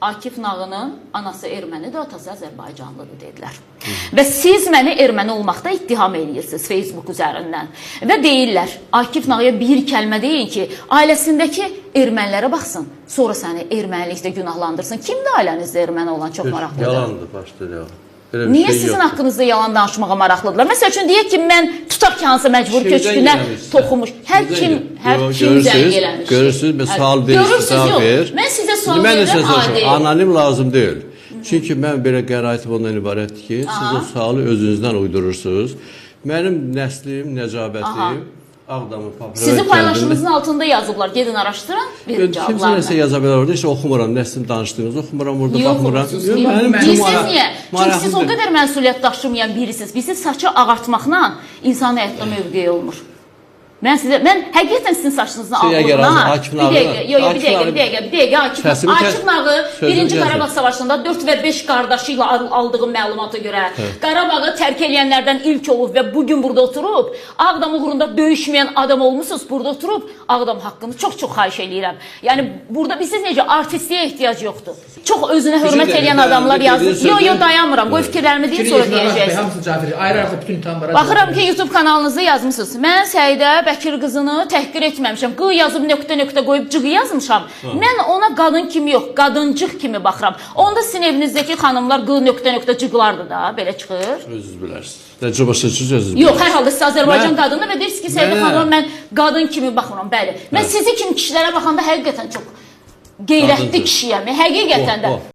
Akif Nağının anası ermənidir, atası Azərbaycanlıdır dedilər. Və siz məni erməni olmaqda ittiham edirsiniz Facebook üzərindən. Və deyirlər, Akif Nağıya bir kəlmə deyin ki, ailəsindəki ermənilərə baxsın, sonra səni ermənilikdə günahlandırsın. Kimdir ailənizdə erməni olan? Çox maraqlıdır. Yalandır, başda yalan. Niyə sizin haqqınızda yalan danışmağa maraqlıdırlar? Məsəl üçün deyək ki, mən tutaq ki, hansı məcbur köçkünə toxumuş. Hər kim zəng eləmiş. Görürsünüz, mən sual verir. Mən sizə sual verirəm, adi. Anonim lazım deyil. Çünki mən belə qəraətim ondan ibarətdir ki, siz o sualı özünüzdən uydurursunuz. Mənim nəslim, nəcabətim, Ağdamın Paprika sizin paylaşımınızın altında yazıblar. Gedin araşdırın, verin cavablarını. Kimsə nəsə yaza bilər orada, işte oxumuram, nəslim danışdığınızı oxumuram, orada baxmıram. Bilirsiniz niyə? Çünki siz o qədər məsuliyyət daşımayan birisiniz. Bizi saçı ağartmaqla insan həyatda mövqeyi olmur. Mən həqiqətən sizin saçınızın ağırlığına... Bir dəqiqə, Akif Nağı 1-ci Qarabağ Savaşında 4 və 5 qardaşı ilə aldığım məlumata görə Qarabağı tərk eləyənlərdən ilk olub və bugün burada oturub, Ağdam uğrunda döyüşməyən adam olmuşsunuz, burada oturub Ağdam haqqını çox-çox xahiş eləyirəm. Yəni, burada bilirsiniz necə, artistliyə ehtiyac yoxdur. Çox özünə hörmət eləyən adamlar yazır. Yo, dayanmıram, qoy fikirlərimi deyim, sonra deyəcəksiniz. Baxıram ki, YouTube kanalınızı yazmışsınız. Mən Səidə Bəkir qızını təhqir etməmişəm. Q yazıb nöqtə qoyub cığı yazmışam. Mən ona qadın kimi yox, qadıncıq kimi baxıram. Onda sizin evinizdəki xanımlar Q nöqtə cıqlardır da, belə çıxır. Özünüz bilərsiniz. Necə başlayırsınız, özünüz bilərsiniz. Yox, hər halda siz Azərbaycan qadını və deyirsiniz ki, Səidə xanıma mən qadın kimi baxmıram, bəli. Mən sizi kimi kişilərə baxanda həqiqətən çox qeyrətli kişiyəm, həqiqətən də.